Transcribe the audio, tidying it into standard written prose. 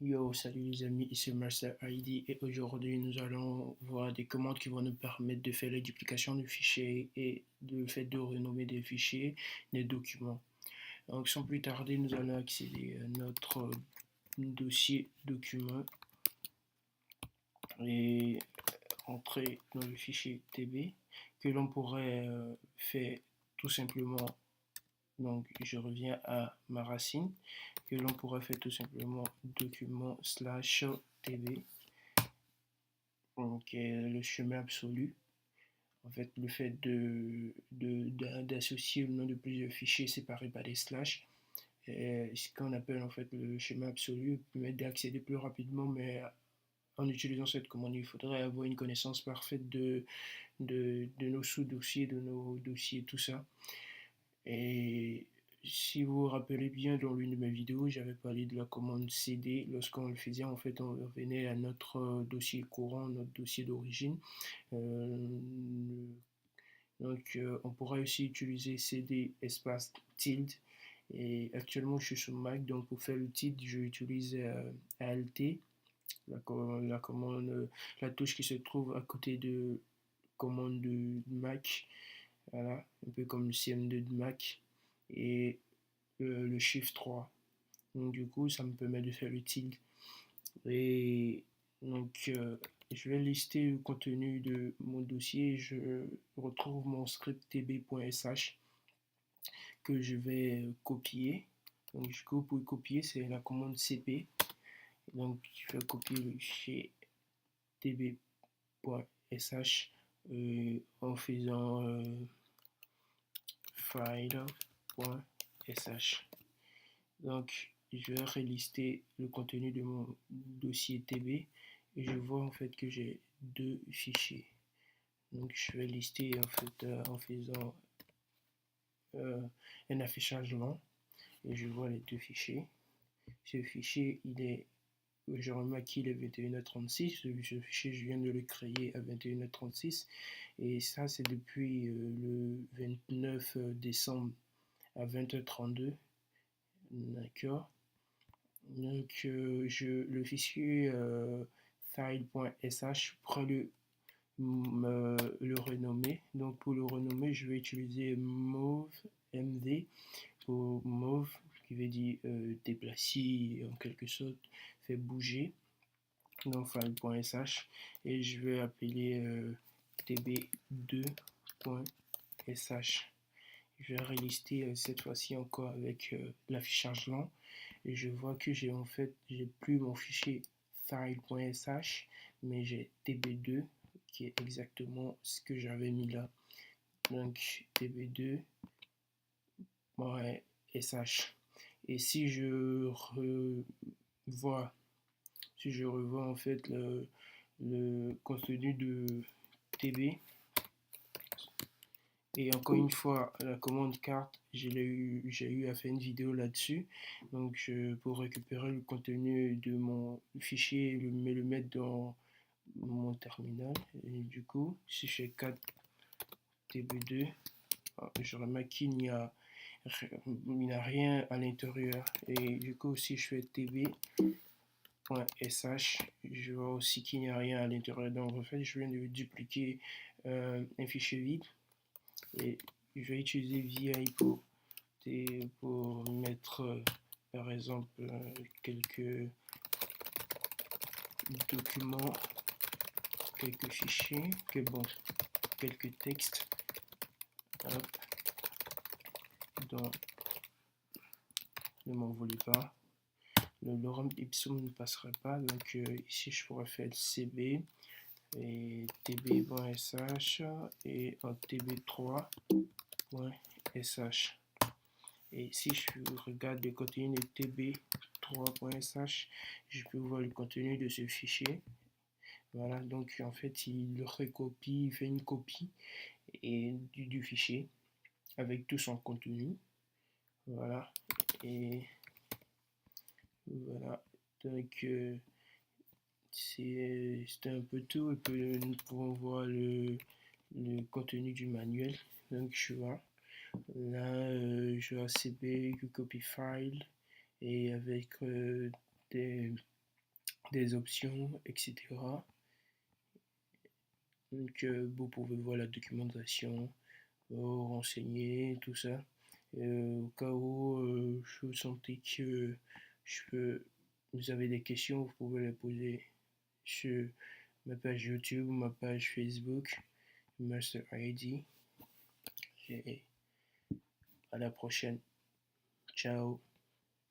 Yo, salut les amis, ici Master ID et aujourd'hui nous allons voir des commandes qui vont nous permettre de faire la duplication de fichiers et le fait de renommer des fichiers, des documents. Donc sans plus tarder, nous allons accéder à notre dossier document et entrer dans le fichier TB que l'on pourrait faire tout simplement. Donc je reviens à ma racine que l'on pourrait faire tout simplement document slash tb. Donc le chemin absolu. En fait, le fait d'associer le nom de plusieurs fichiers séparés par des slash, ce qu'on appelle en fait le chemin absolu, permet d'accéder plus rapidement, mais en utilisant cette commande, il faudrait avoir une connaissance parfaite de nos sous-dossiers, de nos dossiers, tout ça. Et si vous vous rappelez bien, dans l'une de mes vidéos, j'avais parlé de la commande CD. Lorsqu'on le faisait, en fait, on revenait à notre dossier courant, notre dossier d'origine. Euh, on pourrait aussi utiliser CD espace tilde. Et actuellement, je suis sur Mac, donc pour faire le tilde, je utilise ALT, la commande, la touche qui se trouve à côté de commande de Mac. Voilà, un peu comme le CM2 de Mac. Et le Shift 3. Donc, du coup, ça me permet de faire le tilde. Et donc, je vais lister le contenu de mon dossier. Je retrouve mon script tb.sh que je vais copier. Donc, du coup, pour copier, c'est la commande cp. Donc, je vais copier le fichier tb.sh en faisant file.sh. Donc, je vais relister le contenu de mon dossier TB et je vois en fait que j'ai deux fichiers. Donc, je vais lister en fait en faisant un affichage lent et je vois les deux fichiers. Ce fichier, je remarque qu'il est 21h36. Ce fichier, je viens de le créer à 21h36 et ça, c'est depuis le 29 décembre à 20h32. D'accord. Donc, le fichier file.sh pour le renommer. Donc, pour le renommer, je vais utiliser mov pour move, qui veut dire déplacer, en quelque sorte, faire bouger. Donc, file.sh. Et je vais appeler tb2.sh. Je vais relister cette fois-ci encore avec l'affichage lent et je vois que j'ai plus mon fichier file.sh mais j'ai tb2 qui est exactement ce que j'avais mis là. Donc tb2.sh. Et si je revois en fait le contenu de tb. Et encore une fois, la commande carte, j'ai eu à faire une vidéo là-dessus. Donc, pour récupérer le contenu de mon fichier, le mettre dans mon terminal. Et du coup, si je fais 4 tb2, je remarque qu'il n'y a rien à l'intérieur. Et du coup, si je fais tb.sh, je vois aussi qu'il n'y a rien à l'intérieur. Donc, en fait, je viens de dupliquer un fichier vide. Et je vais utiliser VI pour mettre par exemple quelques documents, quelques fichiers, quelques textes. Hop, ne m'en voulez pas. Le lorem ipsum ne passerait pas, donc ici je pourrais faire cb et tb.sh et en tb3.sh. Et si je regarde le contenu de tb3.sh, je peux voir le contenu de ce fichier. Voilà, donc en fait, il recopie, il fait une copie du fichier avec tout son contenu. Voilà, et voilà, donc c'est un peu tout. Et puis nous pouvons voir le contenu du manuel. Donc je vois. Là, je vais CB, copy file et avec des des options, etc. Donc vous pouvez voir la documentation, renseigner, tout ça. Au cas où je sentais que vous avez des questions, vous pouvez les poser sur ma page YouTube, ma page Facebook, Master ID. Et à la prochaine. Ciao.